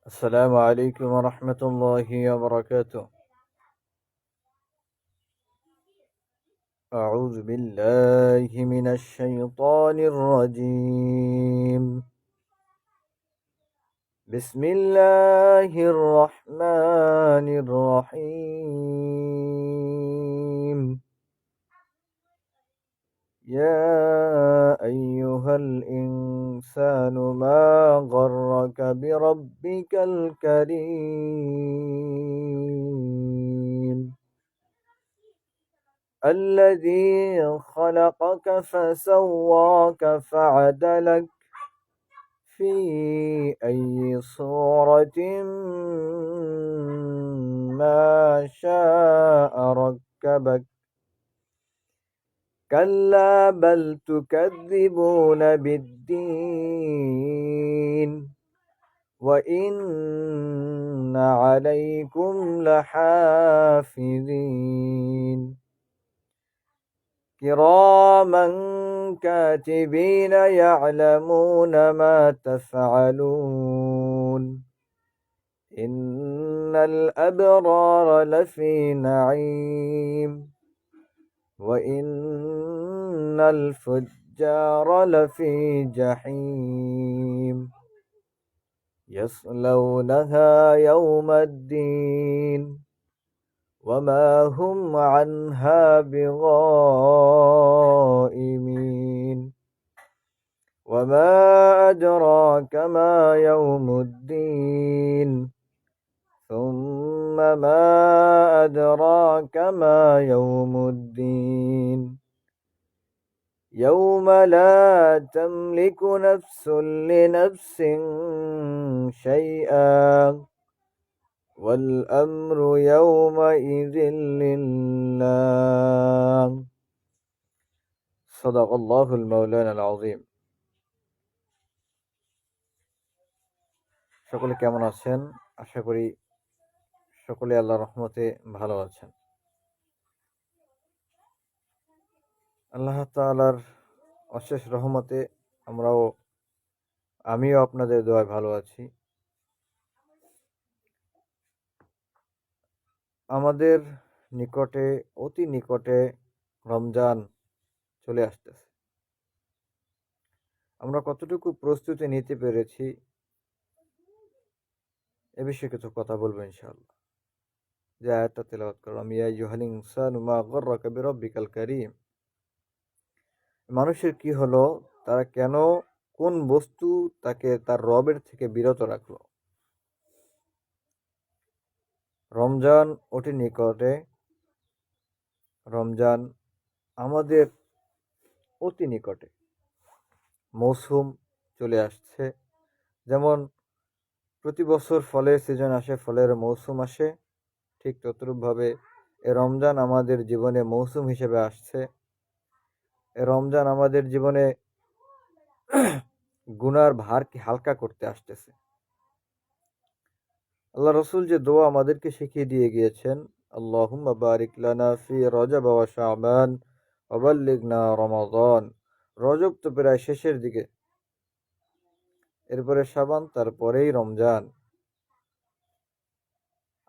السلام عليكم ورحمة الله وبركاته. أعوذ بالله من الشيطان الرجيم. بسم الله الرحمن الرحيم. يا أيها الإنسان ما غرك بربك الكريم الذي خلقك فسواك فعدلك في أي صورة ما شاء ركبك كلا بل تكذبون بالدين وإن عليكم لحافظين كراما كاتبين يعلمون ما تفعلون إن الأبرار لفي نعيم وإن الفجار لفي جحيم يصلونها يوم الدين وما هم عنها بغائبين وما أدراك ما يوم الدين ثم ما أدراك ما يوم الدين يوم لا تملك نفس لنفس شيئا والأمر يومئذ لله صدق الله المولانا العظيم. সকলে কেমন আছেন? আশা করি সকলে আল্লাহর রহমতে ভালো আছেন। আল্লাহ তাআলার অশেষ রহমতে আমিও আপনাদের দোয়ায় ভালো আছি। আমাদের নিকটে, অতি নিকটে রমজান চলে আসতেছে। আমরা কতটুকু প্রস্তুতি নিতে পেরেছি এ বিষয়ে কিছু কথা বলবো ইনশাআল্লাহ। যে আয়াতটা তেলাওয়াত করলাম, ইয়া আইয়ুহাল ইনসানু মা গাররাকা বিরাব্বিকাল কারীম। মানুষের কি হলো, তারা কেন, কোন বস্তু তাকে তার রবের থেকে বিরত রাখলো? রমজান অতি নিকটে, রমজান আমাদের অতি নিকটে। মৌসুম চলে আসছে, যেমন প্রতি বছর ফলের সিজন আসে, ফলের মৌসুম আসে, ঠিক তদ্রূপভাবে এ রমজান আমাদের জীবনে মৌসুম হিসেবে আসছে। এ রমজান আমাদের জীবনে গুনার ভারকে হালকা করতে আসতেছে। আল্লাহ রসুল যে দোয়া আমাদেরকে শিখিয়ে দিয়ে গিয়েছেন, আল্লাহুম্মা বারিক লানা ফি রজব ওয়া শাবান ওয়া বাল্লিগনা রমাদান। রজব তো প্রায় শেষের দিকে, এরপরে শাবান, তারপরেই রমজান।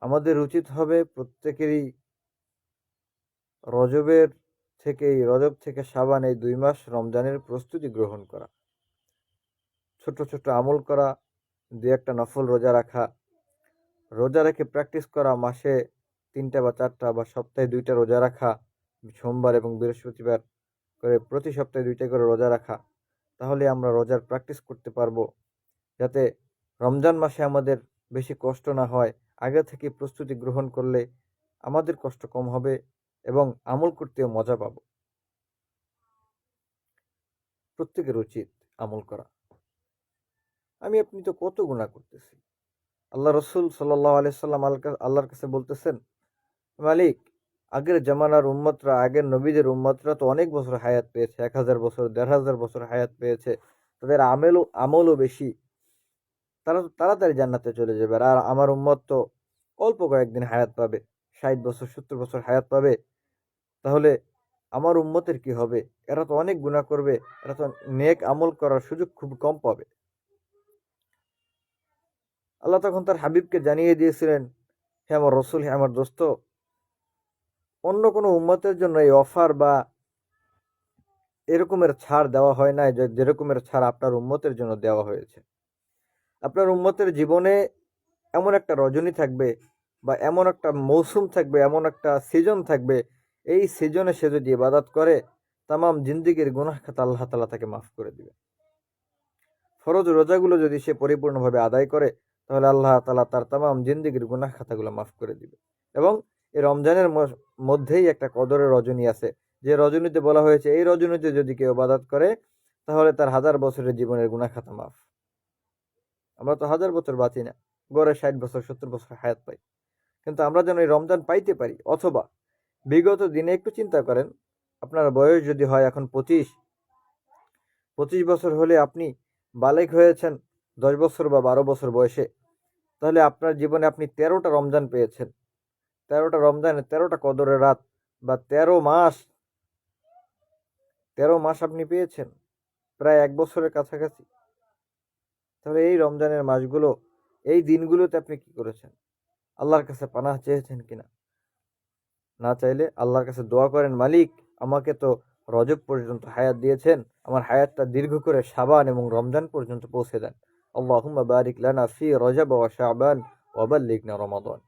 আমাদের উচিত হবে প্রত্যেকেরই রজব থেকে শাবান, এই 2 মাস রমজানের প্রস্তুতি গ্রহণ করা, ছোট ছোট আমল করা, 2-1টা নফল রোজা রাখা, রোজা রেখে প্র্যাকটিস করা, মাসে 3টা বা 4টা বা সপ্তাহে 2টা রোজা রাখা, সোমবার এবং বৃহস্পতিবার করে প্রতি সপ্তাহে 2টা করে রোজা রাখা। তাহলে আমরা রোজার প্র্যাকটিস করতে পারবো, যাতে রমজান মাসে আমাদের বেশি কষ্ট না হয়। আগে থেকে প্রস্তুতি গ্রহণ করলে আমাদের কষ্ট কম হবে এবং আমল করতেও মজা পাবো। প্রত্যেকের উচিত আমল করা। আমি আপনি তো কত গুনাহ করতেছি। আল্লাহ রসুল সাল্লাল্লাহু আলাইহি সাল্লাম আল্লাহর কাছে বলতেছেন, মালিক, আগের জামানার উম্মতরা, আগের নবীদের উম্মতরা তো অনেক বছর হায়াত পেয়েছে, 1000 বছর, 1500 বছর হায়াত পেয়েছে, তাদের আমলও বেশি, তারা তো তাড়াতাড়ি জান্নাতে চলে যাবে। আর আমার উম্মত তো অল্প কয়েকদিন হায়াত পাবে, 60 বছর 70 বছর হায়াত পাবে। তাহলে আমার উম্মতের কি হবে? এরা তো অনেক গুনাহ করবে, এরা তো নেক আমল করার সুযোগ খুব কম পাবে। আল্লাহ তখন তার হাবিবকে জানিয়ে দিয়েছিলেন, হে আমার রসুল, হে আমার দোস্ত, অন্য কোনো উম্মতের জন্য এই অফার বা এরকমের ছাড় দেওয়া হয় নাই যেরকমের ছাড় আপনার উম্মতের জন্য দেওয়া হয়েছে। আপনার উম্মতের জীবনে এমন একটা রজনী থাকবে বা এমন একটা মৌসুম থাকবে, এমন একটা সিজন থাকবে, এই সিজনে সে যদি ইবাদত করে তামাম জিন্দিগির গুনাহ খাতা আল্লাহ তাআলা তাকে মাফ করে দিবে। ফরজ রোজাগুলো যদি সে পরিপূর্ণভাবে আদায় করে তাহলে আল্লাহ তাআলা তার তামাম জিন্দিগির গুনাহ খাতাগুলো মাফ করে দিবে। এবং এই রমজানের মধ্যেই একটা কদরের রজনী আছে, যে রজনীতে বলা হয়েছে এই রজনীতে যদি কেউ ইবাদত করে তাহলে তার 1000 বছরের জীবনের গুনাহ খাতা মাফ। আমরা তো 1000 বছর বাঁচি না, গড়ে 60 বছর 70 বছর হায়াত পাই, কিন্তু আমরা যেন এই রমজান পাইতে পারি। অথবা বিগত দিনে একটু চিন্তা করেন, আপনার বয়স যদি হয় এখন 25 বছর হলে আপনি বালেগ হয়েছেন 10 বছর বা 12 বছর বয়সে, তাহলে আপনার জীবনে আপনি 13টা রমজান পেয়েছেন। 13টা রমজানে 13টা কদরের রাত বা 13 মাস আপনি পেয়েছেন, প্রায় 1 বছরের কাছাকাছি। তাহলে এই রমজানের মাসগুলো, এই দিনগুলোতে আপনি কি করেছেন? আল্লাহর কাছে পানাহ চেয়েছেন কিনা? না চাইলে আল্লাহর কাছে দোয়া করেন, মালিক আমাকে তো রজব পর্যন্ত হায়াত দিয়েছেন, আমার হায়াতটা দীর্ঘ করে শাবান এবং রমজান পর্যন্ত পৌঁছে দেন। আল্লাহুম্মা বারিক লানা ফি রজব ওয়া শাবান ওয়া বাল্লিগনা রমাদান।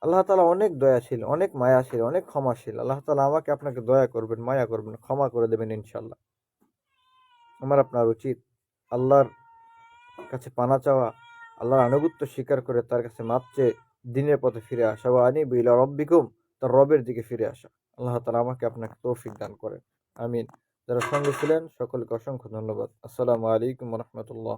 আল্লাহ তাআলা অনেক দয়াশীল, অনেক মায়াশীল, অনেক ক্ষমাশীল। আল্লাহ তাআলা আমাকে আপনাকে দয়া করবেন, মায়া করবেন, ক্ষমা করে দেবেন ইনশাআল্লাহ। আমার আপনার উচিত আল্লাহর কাছে পানা চাওয়া, আল্লাহর আনুগত্য স্বীকার করে তার কাছে মাপ চেয়ে দিনের পথে ফিরে আসা, ওয়া আনিবু ইলা রাব্বিকুম, তার রবের দিকে ফিরে আসা। আল্লাহ তাআলা আমাকে আপনাকে তৌফিক দান করেন, আমিন। যারা সঙ্গে ছিলেন সকলকে অসংখ্য ধন্যবাদ। আসসালামু আলাইকুম ওয়া রাহমাতুল্লাহ।